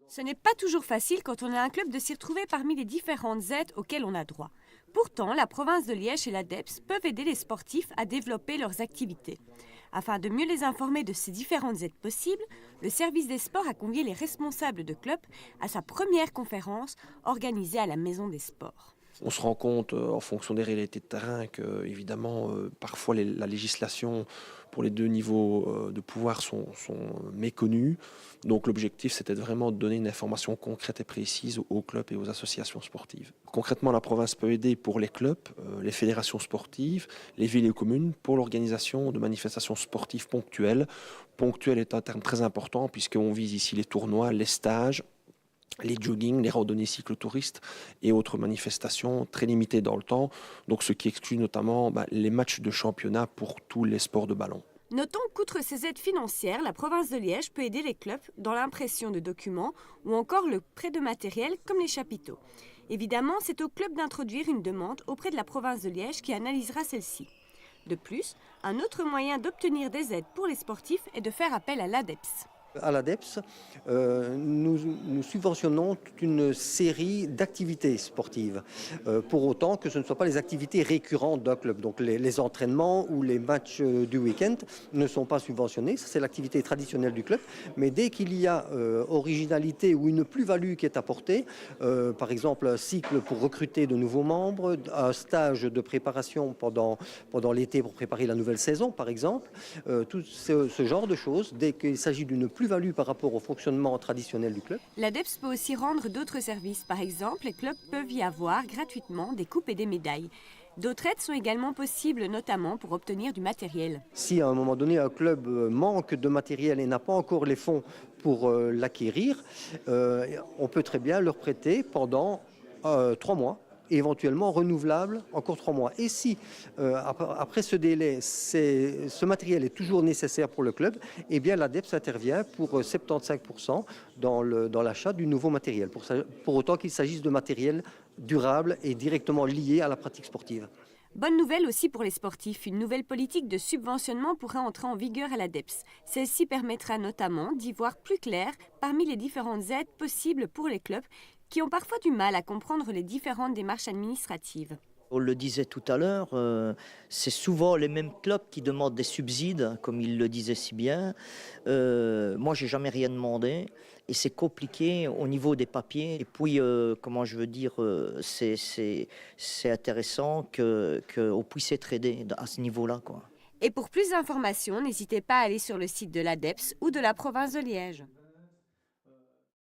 Ce n'est pas toujours facile quand on a un club de s'y retrouver parmi les différentes aides auxquelles on a droit. Pourtant, la province de Liège et l'ADEPS peuvent aider les sportifs à développer leurs activités. Afin de mieux les informer de ces différentes aides possibles, le service des sports a convié les responsables de clubs à sa première conférence organisée à la Maison des Sports. On se rend compte, en fonction des réalités de terrain, que évidemment, parfois la législation pour les deux niveaux de pouvoir sont méconnues. Donc l'objectif, c'était vraiment de donner une information concrète et précise aux clubs et aux associations sportives. Concrètement, la province peut aider pour les clubs, les fédérations sportives, les villes et communes, pour l'organisation de manifestations sportives ponctuelles. Ponctuel est un terme très important puisqu'on vise ici les tournois, les stages, les joggings, les randonnées cyclotouristes et autres manifestations très limitées dans le temps, donc ce qui exclut notamment les matchs de championnat pour tous les sports de ballon. Notons qu'outre ces aides financières, la province de Liège peut aider les clubs dans l'impression de documents ou encore le prêt de matériel comme les chapiteaux. Évidemment, c'est au club d'introduire une demande auprès de la province de Liège qui analysera celle-ci. De plus, un autre moyen d'obtenir des aides pour les sportifs est de faire appel à l'ADEPS. À l'ADEPS, nous subventionnons toute une série d'activités sportives, pour autant que ce ne soient pas les activités récurrentes d'un club. Donc les entraînements ou les matchs du week-end ne sont pas subventionnés, ça c'est l'activité traditionnelle du club, mais dès qu'il y a originalité ou une plus-value qui est apportée, par exemple un cycle pour recruter de nouveaux membres, un stage de préparation pendant l'été pour préparer la nouvelle saison par exemple, tout ce genre de choses, dès qu'il s'agit d'une plus-value par rapport au fonctionnement traditionnel du club. L'ADEPS peut aussi rendre d'autres services. Par exemple, les clubs peuvent y avoir gratuitement des coupes et des médailles. D'autres aides sont également possibles, notamment pour obtenir du matériel. Si à un moment donné un club manque de matériel et n'a pas encore les fonds pour l'acquérir, on peut très bien leur prêter pendant 3 mois. Et éventuellement renouvelable encore 3 mois. Et si, après ce délai, ce matériel est toujours nécessaire pour le club, eh bien l'ADEPS intervient pour 75% dans l'achat du nouveau matériel, pour autant qu'il s'agisse de matériel durable et directement lié à la pratique sportive. Bonne nouvelle aussi pour les sportifs, une nouvelle politique de subventionnement pourrait entrer en vigueur à l'ADEPS. Celle-ci permettra notamment d'y voir plus clair parmi les différentes aides possibles pour les clubs qui ont parfois du mal à comprendre les différentes démarches administratives. On le disait tout à l'heure, c'est souvent les mêmes clubs qui demandent des subsides, comme il le disait si bien. Moi, j'ai jamais rien demandé et c'est compliqué au niveau des papiers. Et puis, comment je veux dire, c'est intéressant qu'on puisse être aidé à ce niveau-là, quoi. Et pour plus d'informations, n'hésitez pas à aller sur le site de l'ADEPS ou de la province de Liège.